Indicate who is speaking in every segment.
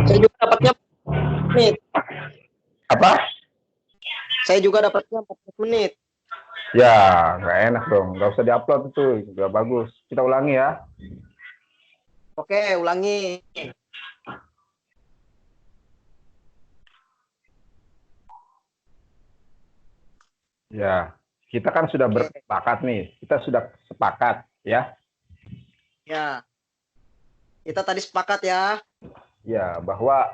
Speaker 1: Saya juga dapatnya menit.
Speaker 2: Apa?
Speaker 1: Saya juga dapatnya 40 menit.
Speaker 2: Ya, nggak enak dong. Nggak usah diupload itu. Nggak bagus. Kita ulangi ya.
Speaker 1: Oke, ulangi.
Speaker 2: Ya, kita kan sudah bersepakat nih. Kita sudah sepakat, ya.
Speaker 1: Ya. Kita tadi sepakat ya.
Speaker 2: Ya, bahwa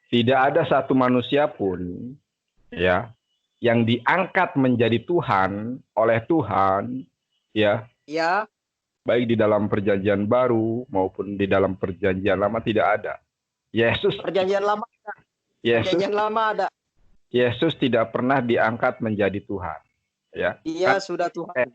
Speaker 2: tidak ada satu manusia pun, ya, yang diangkat menjadi Tuhan oleh Tuhan, ya.
Speaker 1: Ya.
Speaker 2: Baik di dalam perjanjian baru maupun di dalam perjanjian lama tidak ada. Yesus.
Speaker 1: Perjanjian lama ada. Perjanjian lama ada.
Speaker 2: Yesus tidak pernah diangkat menjadi Tuhan. Ya.
Speaker 1: Dia sudah Tuhan.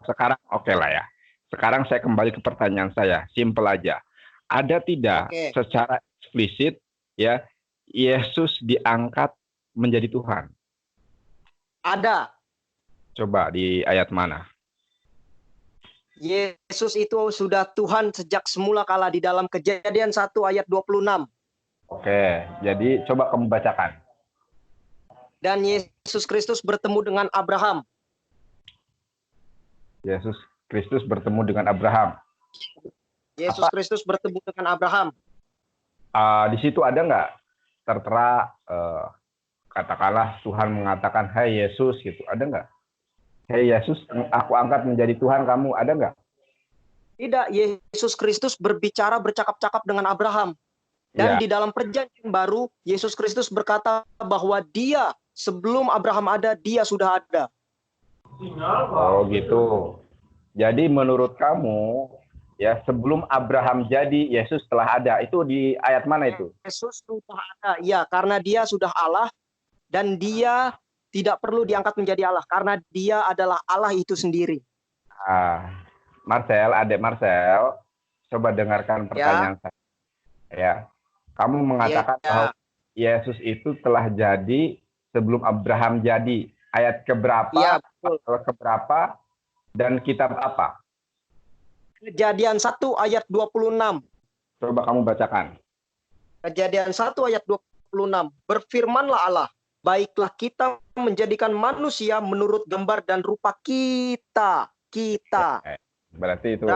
Speaker 2: Sekarang oke lah ya. Sekarang saya kembali ke pertanyaan saya, simple aja. Ada tidak secara eksplisit ya Yesus diangkat menjadi Tuhan?
Speaker 1: Ada.
Speaker 2: Coba di ayat mana?
Speaker 1: Yesus itu sudah Tuhan sejak semula kala di dalam Kejadian 1 ayat 26.
Speaker 2: Oke, jadi coba kamu bacakan.
Speaker 1: Dan Yesus Kristus bertemu dengan Abraham.
Speaker 2: Yesus Kristus bertemu dengan Abraham.
Speaker 1: Yesus Kristus bertemu dengan Abraham.
Speaker 2: Di situ ada nggak tertera katakanlah Tuhan mengatakan, "Hai Yesus," gitu. Ada nggak? "Hai Yesus, aku angkat menjadi Tuhan kamu." Ada nggak?
Speaker 1: Tidak. Yesus Kristus bercakap-cakap dengan Abraham. Dan di dalam perjanjian baru, Yesus Kristus berkata bahwa dia sebelum Abraham ada, dia sudah ada.
Speaker 2: Oh gitu. Jadi menurut kamu, ya sebelum Abraham jadi, Yesus telah ada. Itu di ayat mana itu?
Speaker 1: Yesus sudah ada, ya, karena dia sudah Allah dan dia tidak perlu diangkat menjadi Allah karena dia adalah Allah itu sendiri.
Speaker 2: Marcel, adik Marcel, coba dengarkan pertanyaan saya. Ya, kamu mengatakan bahwa Yesus itu telah jadi sebelum Abraham jadi. Ayat keberapa? Pasal keberapa? Dan kitab apa?
Speaker 1: Kejadian 1 ayat 26.
Speaker 2: Coba kamu bacakan.
Speaker 1: Kejadian 1 ayat 26. Berfirmanlah Allah, baiklah kita menjadikan manusia menurut gambar dan rupa kita.
Speaker 2: Berarti itu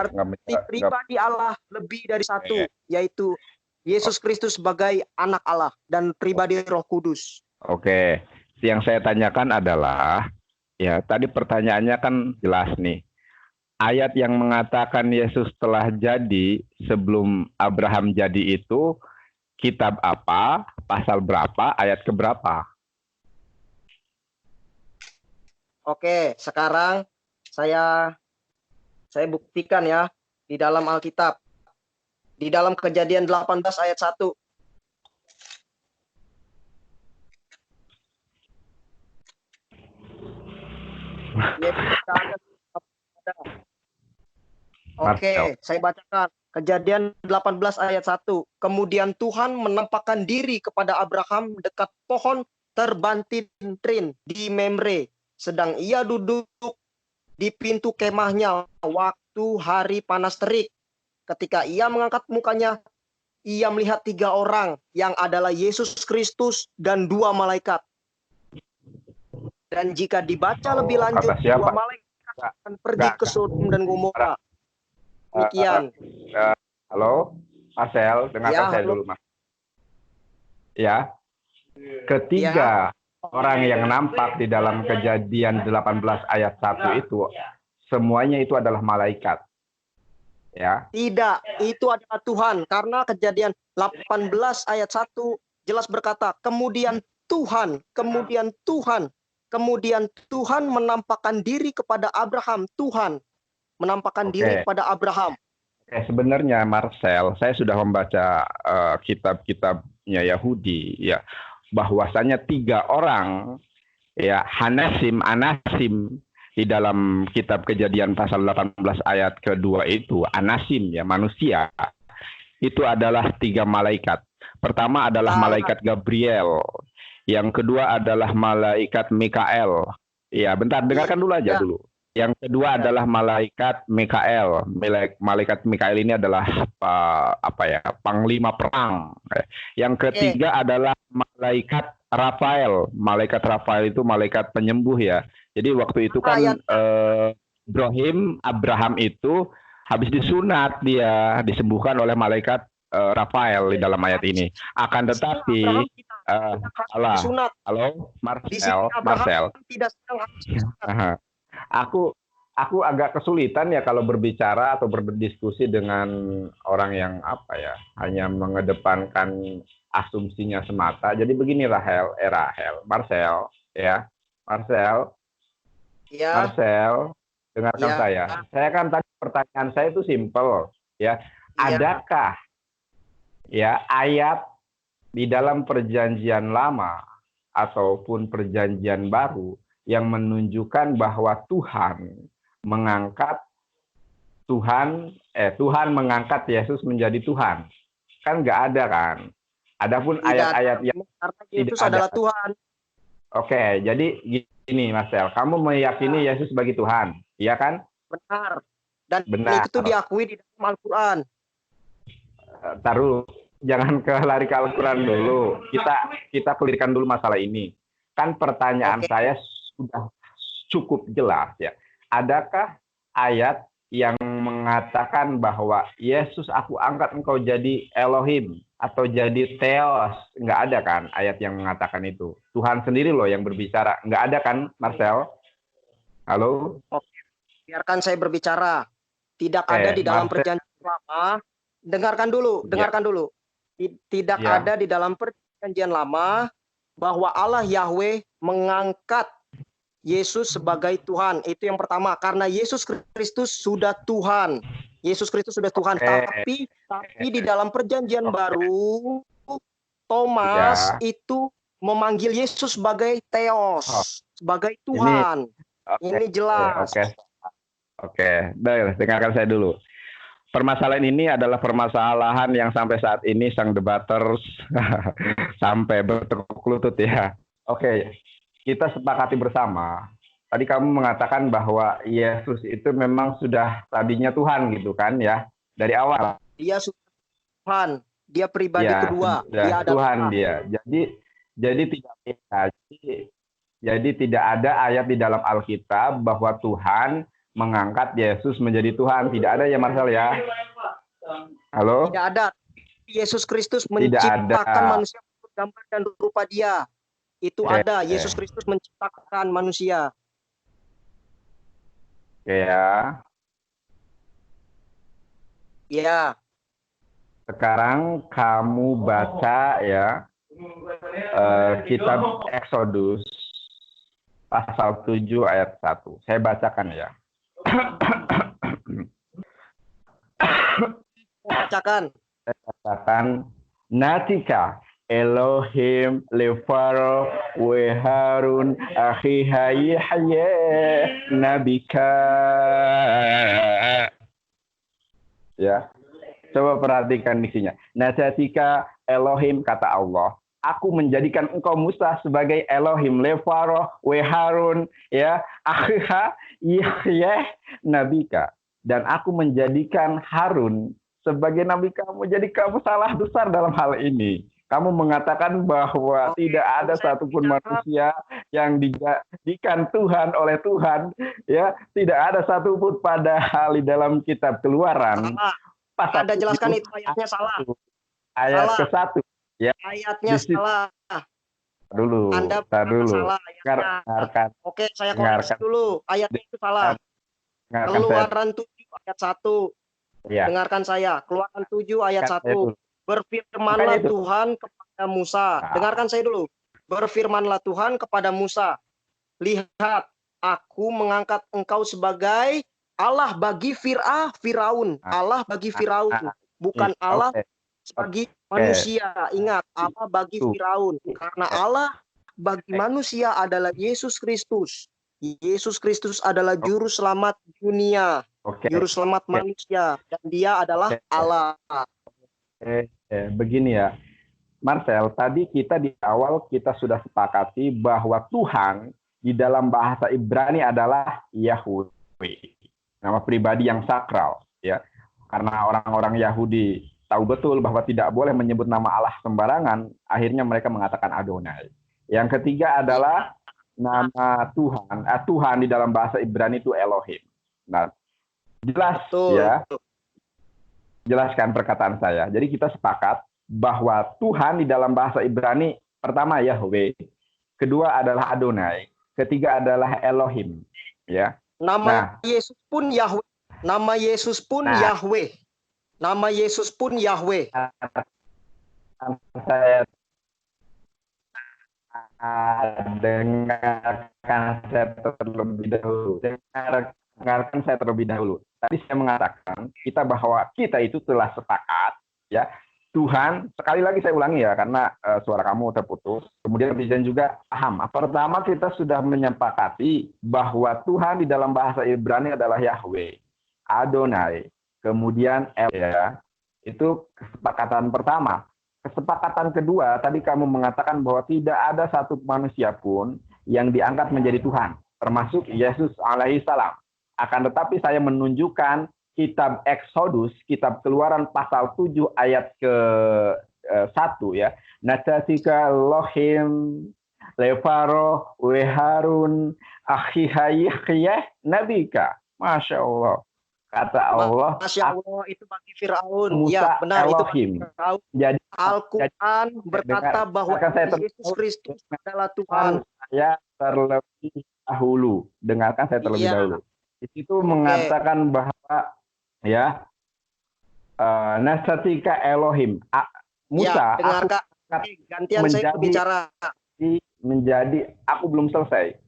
Speaker 1: pribadi Allah lebih dari satu, yaitu Yesus Kristus sebagai anak Allah dan pribadi Roh Kudus.
Speaker 2: Oke. Yang saya tanyakan adalah, ya tadi pertanyaannya kan jelas nih. Ayat yang mengatakan Yesus telah jadi sebelum Abraham jadi itu kitab apa, pasal berapa, ayat keberapa?
Speaker 1: Oke, sekarang saya buktikan ya di dalam Alkitab. Di dalam Kejadian 18 ayat 1. Oke, saya bacakan. Kejadian 18 ayat 1. Kemudian Tuhan menampakkan diri kepada Abraham dekat pohon terbantitrin di Memre, sedang ia duduk di pintu kemahnya waktu hari panas terik. Ketika ia mengangkat mukanya, ia melihat 3 orang yang adalah Yesus Kristus dan 2 malaikat. Dan jika dibaca lebih lanjut, 2 malaikat akan pergi ke Sodom dan Gomora. Demikian.
Speaker 2: Halo, Marcel, dengarkan saya dulu, Mas. Ya, ketiga orang yang nampak di dalam Kejadian 18 ayat 1 itu, semuanya itu adalah malaikat. Ya.
Speaker 1: Tidak, itu adalah Tuhan. Karena Kejadian 18 ayat 1 jelas berkata, kemudian Tuhan menampakkan diri kepada Abraham. Tuhan menampakkan diri kepada Abraham.
Speaker 2: Sebenarnya Marcel, saya sudah membaca kitab-kitabnya Yahudi, ya, bahwasanya 3 orang, ya, Anasim di dalam kitab Kejadian pasal 18 ayat kedua itu, Anasim, ya, manusia, itu adalah 3 malaikat. Pertama adalah malaikat Gabriel, yang kedua adalah malaikat Mikael. Ya, bentar, dengarkan dulu aja dulu. Yang kedua adalah malaikat Mikael. Malaikat Mikael ini adalah panglima perang. Yang ketiga adalah malaikat Rafael. Malaikat Rafael itu malaikat penyembuh ya. Jadi waktu itu kan Abraham itu habis disunat, dia disembuhkan oleh malaikat Rafael di dalam ayat ini. Akan tetapi halo Marcel.
Speaker 1: Tidak
Speaker 2: Aku agak kesulitan ya kalau berbicara atau berdiskusi dengan orang yang hanya mengedepankan asumsinya semata. Jadi begini Marcel, dengarkan saya. Saya kan tadi pertanyaan saya itu simpel ya. Adakah ya ayat di dalam perjanjian lama ataupun perjanjian baru yang menunjukkan bahwa Tuhan mengangkat Yesus menjadi Tuhan? Kan nggak ada kan? Adapun ayat-ayat yang
Speaker 1: Yesus adalah Tuhan.
Speaker 2: Oke, jadi gini Marcel, kamu meyakini Yesus sebagai Tuhan, iya kan?
Speaker 1: Benar. Dan itu diakui di dalam Al-Quran.
Speaker 2: Taruh, jangan lari ke Al-Quran dulu. Kita clearkan dulu masalah ini. Kan pertanyaan saya sudah cukup jelas ya. Adakah ayat yang mengatakan bahwa Yesus aku angkat engkau jadi Elohim atau jadi Theos? Nggak ada kan ayat yang mengatakan itu. Tuhan sendiri loh yang berbicara. Nggak ada kan Marcel? Halo?
Speaker 1: Oke. Biarkan saya berbicara. Tidak ada di dalam perjanjian lama. Dengarkan dulu. Tidak ada di dalam perjanjian lama bahwa Allah Yahweh mengangkat Yesus sebagai Tuhan. Itu yang pertama, karena Yesus Kristus sudah Tuhan. Tapi di dalam perjanjian baru Thomas itu memanggil Yesus sebagai Theos, sebagai Tuhan. Ini jelas.
Speaker 2: Oke. Dengarkan saya dulu. Permasalahan ini adalah permasalahan yang sampai saat ini sang debaters sampai bertekuk lutut ya. Oke, kita sepakati bersama. Tadi kamu mengatakan bahwa Yesus itu memang sudah tadinya Tuhan gitu kan ya, dari awal.
Speaker 1: Dia sudah Tuhan, dia pribadi kedua.
Speaker 2: Dia Tuhan dia. Jadi tidak ada ayat di dalam Alkitab bahwa Tuhan mengangkat Yesus menjadi Tuhan. Tidak ada ya Marcel ya? Halo?
Speaker 1: Tidak ada. Yesus Kristus menciptakan manusia bergambar dan rupa dia. Itu ada. Yesus Kristus menciptakan manusia.
Speaker 2: Ya. Sekarang kamu baca ya kitab Exodus pasal 7 ayat 1. Saya bacakan ya.
Speaker 1: Bacakan.
Speaker 2: Natika Elohim lefaro we Harun akhi Yahya nabika. Ya. Coba perhatikan isinya. Natika Elohim, kata Allah, aku menjadikan engkau Musa sebagai Elohim lefaro we Harun ya akhi Yahya nabika, dan aku menjadikan Harun sebagai nabi kamu. Jadi kamu salah besar dalam hal ini. Kamu mengatakan bahwa tidak ada satupun manusia yang dijadikan Tuhan oleh Tuhan, ya, tidak ada satupun padahal di dalam kitab Keluaran.
Speaker 1: Anda jelaskan itu ayatnya salah.
Speaker 2: Ayat ke-1, ya.
Speaker 1: Ayatnya salah.
Speaker 2: Dulu.
Speaker 1: Anda salah ayatnya. Oke, saya koreksi dulu. Ayatnya itu salah. Keluaran 7 ayat 1. Ya. Dengarkan saya. Keluaran 7 ayat 1. Berfirmanlah Tuhan kepada Musa. Dengarkan saya dulu. Berfirmanlah Tuhan kepada Musa. Lihat, aku mengangkat engkau sebagai Allah bagi Firaun. Allah bagi Firaun. Bukan Allah bagi manusia. Ingat, Allah bagi Firaun. Karena Allah bagi manusia adalah Yesus Kristus. Yesus Kristus adalah juru selamat dunia. Juru selamat manusia. Dan dia adalah Allah.
Speaker 2: Begini ya, Marcel, tadi kita di awal kita sudah sepakati bahwa Tuhan di dalam bahasa Ibrani adalah Yahweh. nama pribadi yang sakral, ya. Karena orang-orang Yahudi tahu betul bahwa tidak boleh menyebut nama Allah sembarangan, akhirnya mereka mengatakan Adonai. Yang ketiga adalah nama Tuhan. Tuhan di dalam bahasa Ibrani itu Elohim. Nah, jelas ya, jelaskan perkataan saya. Jadi kita sepakat bahwa Tuhan di dalam bahasa Ibrani pertama Yahweh, kedua adalah Adonai, ketiga adalah Elohim, ya.
Speaker 1: Nama Yesus pun Yahweh. Nama Yesus pun Yahweh. Nama Yesus pun Yahweh.
Speaker 2: Saya dengarkan saya terlebih dahulu. Dengarkan saya terlebih dahulu. Tadi saya mengatakan bahwa kita itu telah sepakat, ya. Tuhan, sekali lagi saya ulangi ya, karena suara kamu terputus. Kemudian Presiden juga paham. Pertama kita sudah menyepakati bahwa Tuhan di dalam bahasa Ibrani adalah Yahweh, Adonai, kemudian El, ya. Itu kesepakatan pertama. Kesepakatan kedua, tadi kamu mengatakan bahwa tidak ada satu manusia pun yang diangkat menjadi Tuhan, termasuk Yesus alaihi salam. Akan tetapi saya menunjukkan kitab Exodus, kitab Keluaran pasal 7 ayat ke-1 ya. Natasika Lohim Lefaro Weharun Akhihayah Nabika. Masya Allah. Kata Allah.
Speaker 1: Masya Allah, itu bagi Fir'aun.
Speaker 2: Musa
Speaker 1: Ya benar,
Speaker 2: Elohim.
Speaker 1: Itu bagi Fir'aun.
Speaker 2: Jadi
Speaker 1: Al-Quran berkata bahwa Yesus Kristus adalah Tuhan.
Speaker 2: Saya terlebih dahulu. Dengarkan saya terlebih dahulu. Di situ mengatakan bahwa ya Nasatika Elohim Musa,
Speaker 1: ya, dengarkan. Gantian saya bicara.
Speaker 2: Menjadi, aku belum selesai.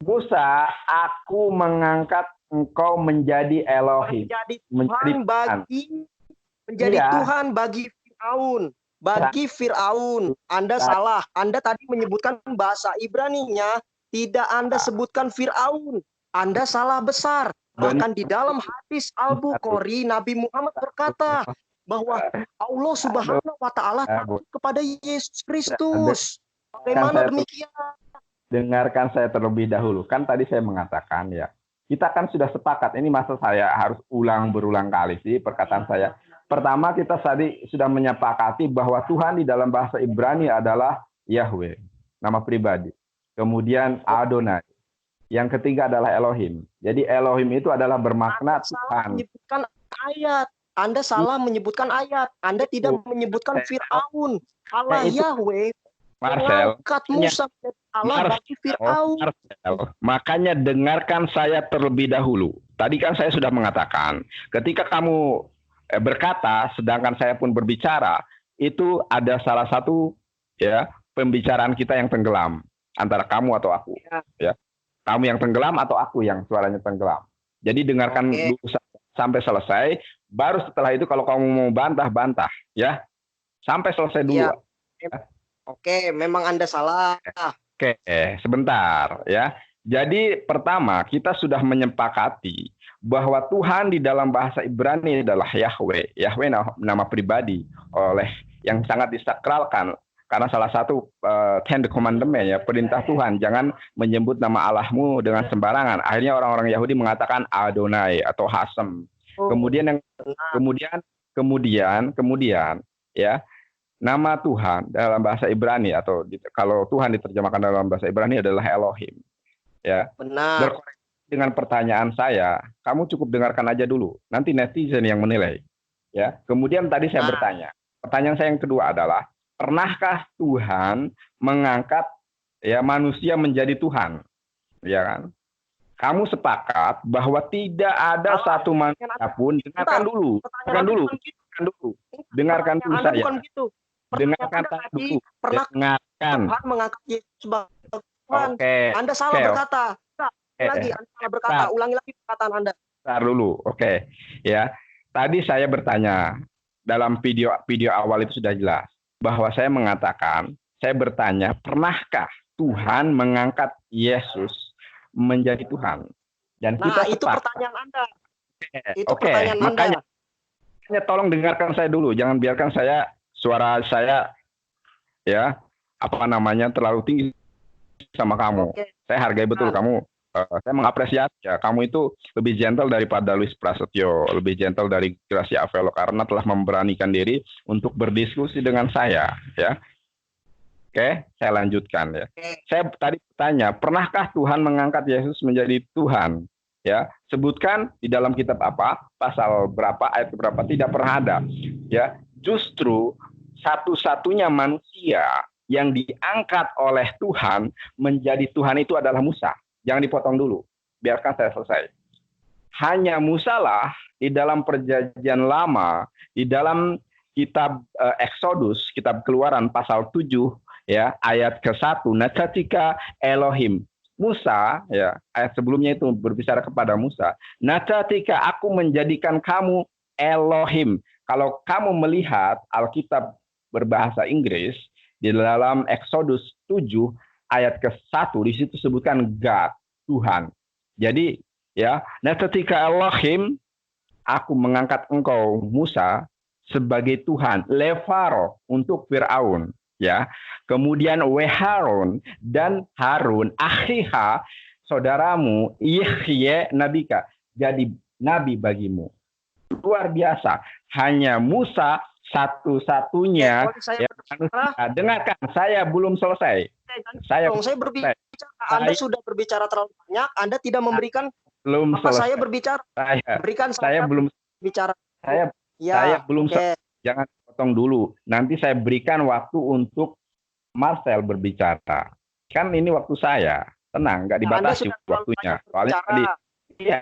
Speaker 2: Musa, aku mengangkat engkau menjadi Elohim, menjadi
Speaker 1: Tuhan bagi Firaun. Bagi Firaun, Anda salah. Anda tadi menyebutkan bahasa Ibraninya, tidak Anda sebutkan Firaun. Anda salah besar. Bahkan di dalam hadis Al-Bukhari, Nabi Muhammad berkata bahwa Allah Subhanahu wa Ta'ala takut kepada Yesus Kristus. Bagaimana demikian?
Speaker 2: Dengarkan saya terlebih dahulu. Kan tadi saya mengatakan ya, kita kan sudah sepakat. Ini masa saya harus berulang kali sih perkataan saya. Pertama, kita tadi sudah menyepakati bahwa Tuhan di dalam bahasa Ibrani adalah Yahweh, nama pribadi. Kemudian Adonai. Yang ketiga adalah Elohim. Jadi Elohim itu adalah bermakna Tuhan.
Speaker 1: Menyebutkan ayat. Anda salah menyebutkan ayat. Anda tidak menyebutkan Fir'aun. Allah Yahweh mengangkat Musa Allah bagi Fir'aun.
Speaker 2: Makanya dengarkan saya terlebih dahulu. Tadi kan saya sudah mengatakan, ketika kamu berkata, sedangkan saya pun berbicara, itu ada salah satu ya pembicaraan kita yang tenggelam antara kamu atau aku. Ya. Kamu yang tenggelam atau aku yang suaranya tenggelam. Jadi dengarkan dulu sampai selesai, baru setelah itu kalau kamu mau bantah, ya. Sampai selesai dulu.
Speaker 1: Ya. Oke, memang Anda salah.
Speaker 2: Oke, sebentar ya. Jadi pertama, kita sudah menyepakati bahwa Tuhan di dalam bahasa Ibrani adalah Yahweh. Yahweh nama pribadi oleh yang sangat disakralkan. Karena salah satu Ten Commandment ya, perintah Tuhan, jangan menyebut nama Allahmu dengan sembarangan. Akhirnya orang-orang Yahudi mengatakan Adonai atau Hasem. Kemudian ya, nama Tuhan dalam bahasa Ibrani atau kalau Tuhan diterjemahkan dalam bahasa Ibrani adalah Elohim. Ya.
Speaker 1: Benar.
Speaker 2: Dengan pertanyaan saya, kamu cukup dengarkan aja dulu. Nanti netizen yang menilai. Ya. Kemudian tadi saya bertanya. Pertanyaan saya yang kedua adalah, pernahkah Tuhan mengangkat ya manusia menjadi Tuhan? Ya kan? Kamu sepakat bahwa tidak ada satu manusia pun. Dengarkan dulu. Dengarkan dulu saya. Dengarkan dulu. Dengarkan.
Speaker 1: Tuhan mengangkat Yesus sebagai Tuhan. Anda salah berkata. Anda salah berkata. Ulangi lagi perkataan Anda.
Speaker 2: Bentar dulu. Oke. Ya. Tadi saya bertanya dalam video awal itu sudah jelas bahwa saya mengatakan, saya bertanya, pernahkah Tuhan mengangkat Yesus menjadi Tuhan? Dan kita
Speaker 1: itu pertanyaan Anda. Itu
Speaker 2: Oke.
Speaker 1: pertanyaan
Speaker 2: Makanya tolong dengarkan saya dulu, jangan biarkan suara saya ya terlalu tinggi sama kamu. Saya hargai betul kamu Saya mengapresiasi ya, kamu itu lebih gentle daripada Luis Prasetyo, lebih gentle dari Gracia Avelo karena telah memberanikan diri untuk berdiskusi dengan saya, ya. Oke, saya lanjutkan ya. Saya tadi bertanya, pernahkah Tuhan mengangkat Yesus menjadi Tuhan? Ya, sebutkan di dalam kitab apa, pasal berapa, ayat berapa, tidak pernah ada. Ya, justru satu-satunya manusia yang diangkat oleh Tuhan menjadi Tuhan itu adalah Musa. Jangan dipotong dulu, biarkan saya selesai. Hanya Musa lah di dalam perjanjian lama, di dalam kitab Exodus, kitab Keluaran pasal 7, ya, ayat ke-1. Nah, ketika Elohim Musa, ya, ayat sebelumnya itu berbicara kepada Musa. Nah, ketika aku menjadikan kamu Elohim. Kalau kamu melihat Alkitab berbahasa Inggris di dalam Exodus 7 ayat ke-1, di situ sebutkan God, Tuhan. Jadi, ya, nah ketika Elohim, aku mengangkat engkau Musa sebagai Tuhan, Lefaro untuk Firaun, ya. Kemudian Weharon dan Harun, akhiha, saudaramu, Yahye nabika, jadi nabi bagimu. Luar biasa. Hanya Musa satu-satunya yang manusia. Dengarkan, saya belum selesai.
Speaker 1: Saya berbicara. Anda sudah berbicara terlalu banyak. Anda tidak memberikan
Speaker 2: belum
Speaker 1: apa
Speaker 2: selesai.
Speaker 1: saya berbicara. Berikan
Speaker 2: saya belum
Speaker 1: bicara.
Speaker 2: Saya belum selesai. Jangan potong dulu. Nanti saya berikan waktu untuk Marcel berbicara. Kan ini waktu saya. Tenang, nggak dibatasi waktunya. Soalnya tadi. Iya.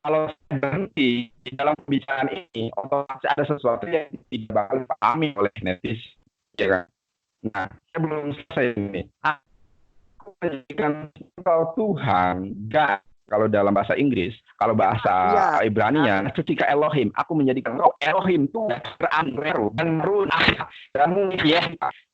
Speaker 2: Kalau berhenti di dalam pembicaraan ini, otomatis ada sesuatu yang tidak bakal dipahami oleh netizen. Ya kan? Nah, saya belum selesai ini. Aku menjadikan engkau Tuhan, God, kalau dalam bahasa Inggris, kalau bahasa Ibrani-nya, ketika Elohim, aku menjadikan engkau Elohim Tuhan, dan Harun,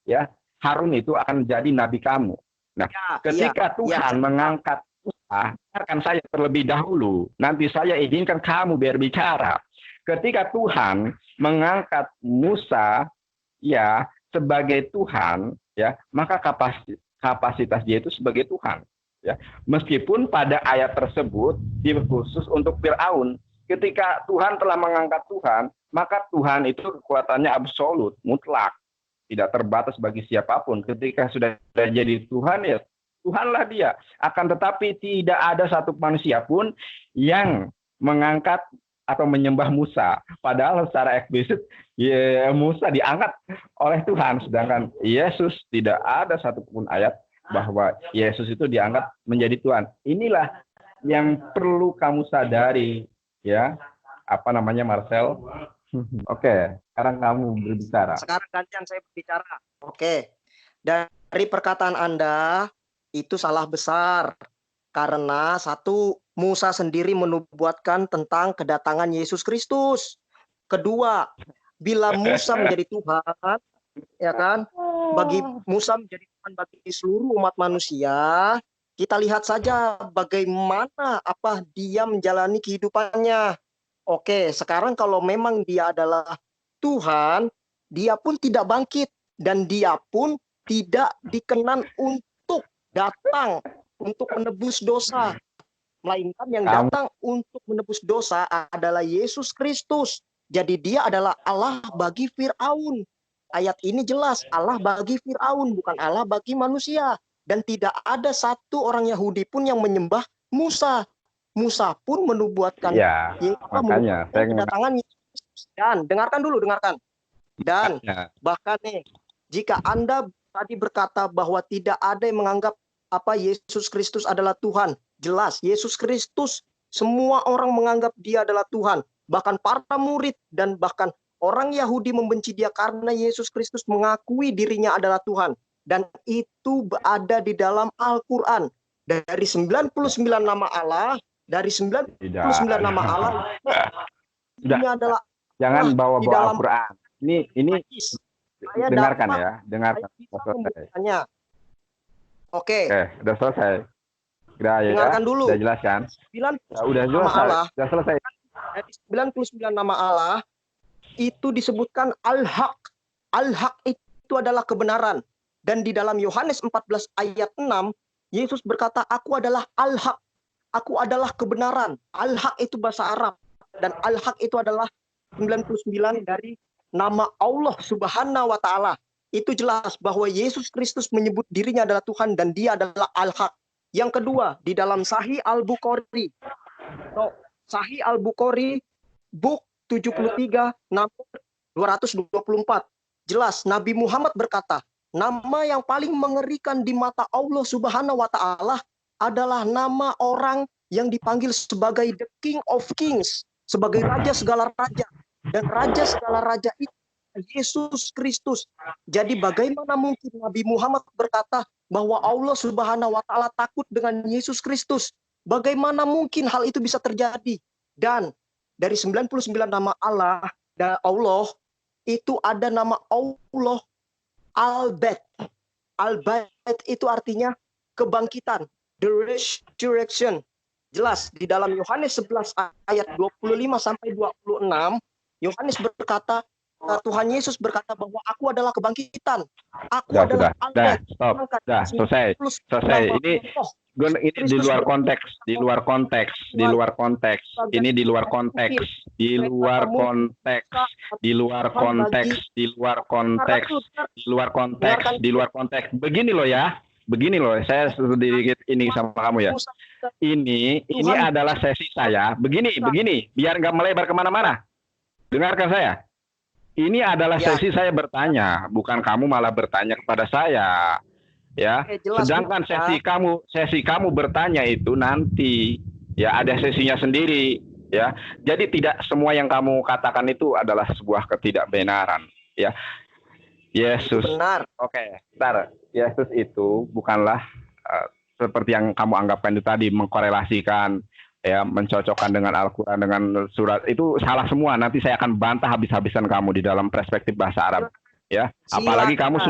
Speaker 2: ya, Harun itu akan menjadi nabi kamu. Nah, ketika Tuhan mengangkat Musa, akan saya terlebih dahulu. Nanti saya izinkan kamu berbicara. Ketika Tuhan mengangkat Musa, ya, sebagai Tuhan, ya, maka kapasitas dia itu sebagai Tuhan. Ya, meskipun pada ayat tersebut khusus untuk Firaun, ketika Tuhan telah mengangkat Tuhan, maka Tuhan itu kekuatannya absolut, mutlak, tidak terbatas bagi siapapun. Ketika sudah jadi Tuhan, ya Tuhanlah dia. Akan tetapi tidak ada satu manusia pun yang mengangkat atau menyembah Musa. Padahal secara eksplisit ya, Musa diangkat oleh Tuhan, sedangkan Yesus tidak ada satupun ayat bahwa Yesus itu diangkat menjadi Tuhan. Inilah yang perlu kamu sadari, ya. Apa namanya, Marcel? Oke, sekarang kamu berbicara.
Speaker 1: Sekarang gantian saya berbicara. Oke. Dari perkataan Anda itu salah besar. Karena satu, Musa sendiri menubuatkan tentang kedatangan Yesus Kristus. Kedua, bila Musa menjadi Tuhan, ya kan? Bagi Musa menjadi Tuhan bagi seluruh umat manusia, kita lihat saja bagaimana apa dia menjalani kehidupannya. Oke, sekarang kalau memang dia adalah Tuhan, dia pun tidak bangkit dan dia pun tidak dikenan untuk datang untuk menebus dosa. Melainkan yang datang untuk menebus dosa adalah Yesus Kristus. Jadi dia adalah Allah bagi Firaun. Ayat ini jelas, Allah bagi Firaun, bukan Allah bagi manusia. Dan tidak ada satu orang Yahudi pun yang menyembah Musa. Musa pun menubuatkan
Speaker 2: makanya
Speaker 1: kedatangan Yesus. Dan dengarkan dulu, dengarkan. Dan bahkan nih, jika Anda tadi berkata bahwa tidak ada yang menganggap apa Yesus Kristus adalah Tuhan, jelas Yesus Kristus semua orang menganggap dia adalah Tuhan. Bahkan para murid dan bahkan orang Yahudi membenci dia karena Yesus Kristus mengakui dirinya adalah Tuhan. Dan itu ada di dalam Al-Quran. Dari 99 nama Allah, dari 99 nama Allah, ini adalah
Speaker 2: jangan bawa-bawa Al-Quran. Ini dengarkan ya, dengarkan.
Speaker 1: Oke,
Speaker 2: udah selesai.
Speaker 1: Dengarkan dulu.
Speaker 2: Sudah jelas kan? Udah jelas. Sudah selesai.
Speaker 1: Dari 99 nama Allah, itu disebutkan al-haq. Al-haq itu adalah kebenaran. Dan di dalam Yohanes 14 ayat 6, Yesus berkata, aku adalah al-haq. Aku adalah kebenaran. Al-haq itu bahasa Arab. Dan al-haq itu adalah 99 dari nama Allah Subhanahu wa Ta'ala. Itu jelas bahwa Yesus Kristus menyebut dirinya adalah Tuhan dan dia adalah al-haq. Yang kedua, di dalam Sahih Al-Bukhari. Sahih Al-Bukhari, Book 73, nomor 224. Jelas, Nabi Muhammad berkata, nama yang paling mengerikan di mata Allah Subhanahu wa Ta'ala adalah nama orang yang dipanggil sebagai the King of Kings, sebagai raja segala raja. Dan raja segala raja itu Yesus Kristus. Jadi bagaimana mungkin Nabi Muhammad berkata bahwa Allah Subhanahu wa Ta'ala takut dengan Yesus Kristus? Bagaimana mungkin hal itu bisa terjadi? Dan dari 99 nama Allah, dan Allah itu ada nama Allah Al-Bait. Al-Bait itu artinya kebangkitan, the resurrection. Jelas di dalam Yohanes 11 ayat 25 sampai 26, Yohanes berkata, Tuhan Yesus berkata bahwa aku adalah kebangkitan. Aku adalah Al-Bait.
Speaker 2: Selesai. Ini di luar konteks, Ini di luar konteks. Begini loh, saya sedikit ini sama kamu ya. Ini adalah sesi saya. Begini, biar nggak melebar kemana-mana. Dengarkan saya. Ini adalah sesi saya bertanya, bukan kamu malah bertanya kepada saya. Ya, sedangkan sesi kamu bertanya itu nanti ya ada sesinya sendiri ya. Jadi tidak semua yang kamu katakan itu adalah sebuah ketidakbenaran ya. Yesus benar. Oke, bentar. Yesus itu bukanlah seperti yang kamu anggapkan itu tadi, mengkorelasikan ya, mencocokkan dengan Al-Qur'an, dengan surat, itu salah semua. Nanti saya akan bantah habis-habisan kamu di dalam perspektif bahasa Arab ya. Apalagi kamu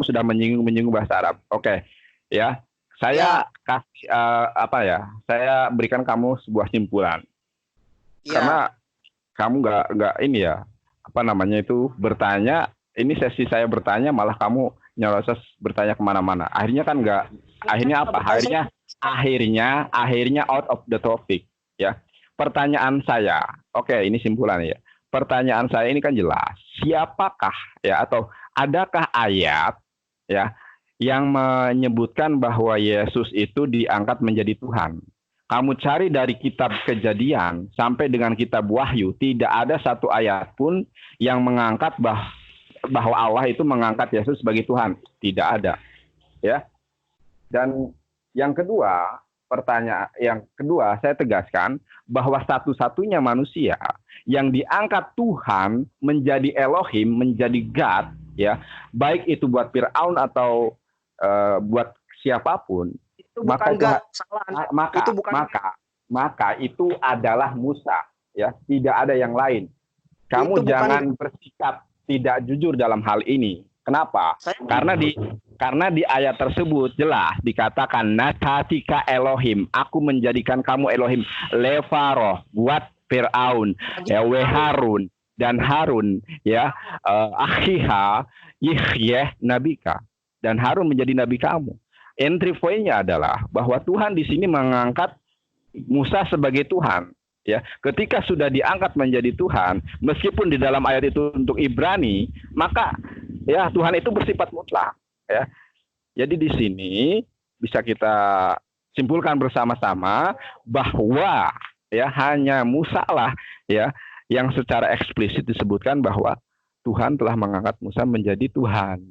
Speaker 2: sudah menyinggung bahasa Arab. Oke. Ya. Saya kasih saya berikan kamu sebuah simpulan. Karena kamu nggak ini ya, bertanya, ini sesi saya bertanya malah kamu nyerocos bertanya kemana-mana. Akhirnya kan nggak, akhirnya apa? Akhirnya out of the topic ya. Pertanyaan saya, ini simpulan ya. Pertanyaan saya ini kan jelas, siapakah ya, atau adakah ayat ya yang menyebutkan bahwa Yesus itu diangkat menjadi Tuhan? Kamu cari dari kitab Kejadian sampai dengan kitab Wahyu, tidak ada satu ayat pun yang mengangkat bahwa Allah itu mengangkat Yesus sebagai Tuhan. Tidak ada. Ya. Dan yang kedua, saya tegaskan bahwa satu-satunya manusia yang diangkat Tuhan menjadi Elohim, menjadi God, ya, baik itu buat Fir'aun atau buat siapapun,
Speaker 1: itu maka
Speaker 2: itu adalah Musa, ya, tidak ada yang lain. Kamu jangan bersikap tidak jujur dalam hal ini. Kenapa? Karena di ayat tersebut jelas dikatakan natatika Elohim, aku menjadikan kamu Elohim, lefaroh, buat Fir'aun, ya, Harun dan Harun, ya, akhiha Yihyeh nabika, dan Harun menjadi nabi kamu. Entry point-nya adalah bahwa Tuhan di sini mengangkat Musa sebagai Tuhan. Ya, ketika sudah diangkat menjadi Tuhan, meskipun di dalam ayat itu untuk Ibrani, maka ya Tuhan itu bersifat mutlak. Ya, jadi di sini bisa kita simpulkan bersama-sama bahwa ya hanya Musa lah ya yang secara eksplisit disebutkan bahwa Tuhan telah mengangkat Musa menjadi Tuhan,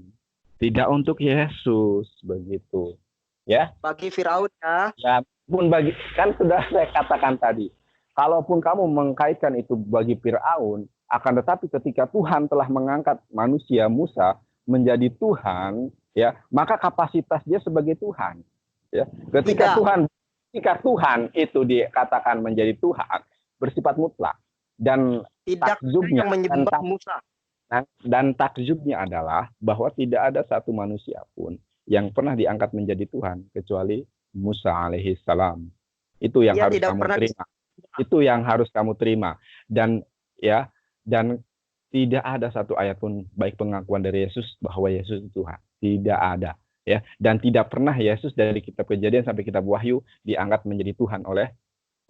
Speaker 2: tidak untuk Yesus, begitu. Ya. Bagi Firaun ya. Ya, pun bagi, kan sudah saya katakan tadi. Kalaupun kamu mengkaitkan itu bagi Fir'aun, akan tetapi ketika Tuhan telah mengangkat manusia Musa menjadi Tuhan, ya, maka kapasitas dia sebagai Tuhan. Ya. Ketika Tuhan itu dikatakan menjadi Tuhan, bersifat mutlak, dan takjubnya Musa. Dan takjubnya adalah bahwa tidak ada satu manusia pun yang pernah diangkat menjadi Tuhan kecuali Musa alaihissalam. Itu yang harus kamu terima. Itu yang harus kamu terima. Dan ya, Dan tidak ada satu ayat pun baik pengakuan dari Yesus bahwa Yesus itu Tuhan. Tidak ada. Ya, dan tidak pernah Yesus dari kitab Kejadian sampai kitab Wahyu diangkat menjadi Tuhan oleh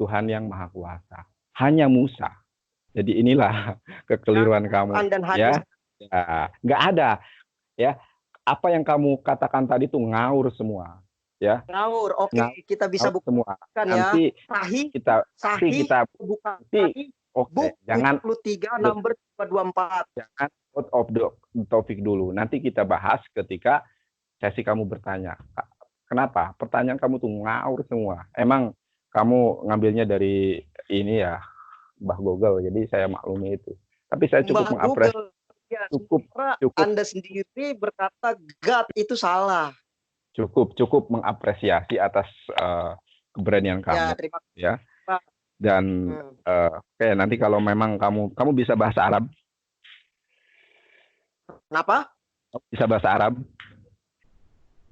Speaker 2: Tuhan yang Maha Kuasa. Hanya Musa. Jadi inilah kekeliruan kamu.
Speaker 1: Quran dan hadis.
Speaker 2: Ya, nggak ada. Ya, apa yang kamu katakan tadi itu ngawur semua. Ya,
Speaker 1: Ngawur. Oke, kita bisa
Speaker 2: semua.
Speaker 1: buktikan ya.
Speaker 2: Nanti
Speaker 1: Sahih,
Speaker 2: kita
Speaker 1: bukan
Speaker 2: nanti,
Speaker 1: Buk
Speaker 2: jangan
Speaker 1: 73 nomor 224.
Speaker 2: Jangan out of the topic dulu. Nanti kita bahas ketika sesi kamu bertanya. Kenapa? Pertanyaan kamu tuh ngawur semua. Emang kamu ngambilnya dari ini ya, Mbah Google. Jadi saya maklumi itu. Tapi saya cukup mengapresiasi.
Speaker 1: Ya,
Speaker 2: cukup.
Speaker 1: Anda sendiri berkata God itu salah.
Speaker 2: Cukup mengapresiasi atas keberanian kamu.
Speaker 1: Ya, terima kasih.
Speaker 2: Ya. Dan oke, nanti kalau memang kamu bisa bahasa Arab.
Speaker 1: Kenapa?
Speaker 2: Bisa bahasa Arab?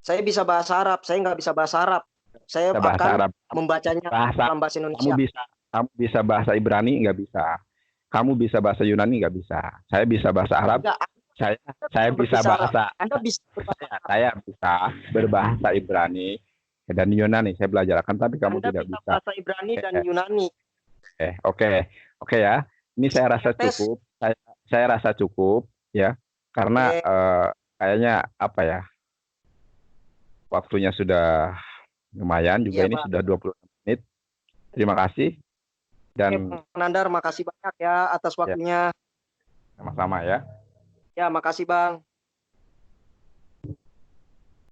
Speaker 1: Saya bisa bahasa Arab. Saya nggak bisa bahasa Arab. Saya
Speaker 2: bahasa
Speaker 1: akan
Speaker 2: Arab.
Speaker 1: membacanya dalam bahasa Indonesia.
Speaker 2: Kamu bisa bahasa Ibrani? Nggak bisa. Kamu bisa bahasa Yunani? Nggak bisa. Saya bisa bahasa Arab.
Speaker 1: Enggak,
Speaker 2: saya bisa bahasa.
Speaker 1: Anda bisa
Speaker 2: saya bisa berbahasa Ibrani dan Yunani. Saya belajar akan, tapi kamu tidak bisa.
Speaker 1: Bahasa Ibrani dan Yunani.
Speaker 2: Oke ya. Ini saya rasa cukup. Saya rasa cukup ya. Karena kayaknya apa ya? Waktunya sudah lumayan juga, ini sudah 20 menit. Terima kasih. Dan
Speaker 1: Nandar, makasih banyak ya atas waktunya.
Speaker 2: Sama-sama ya.
Speaker 1: Ya, makasih Bang.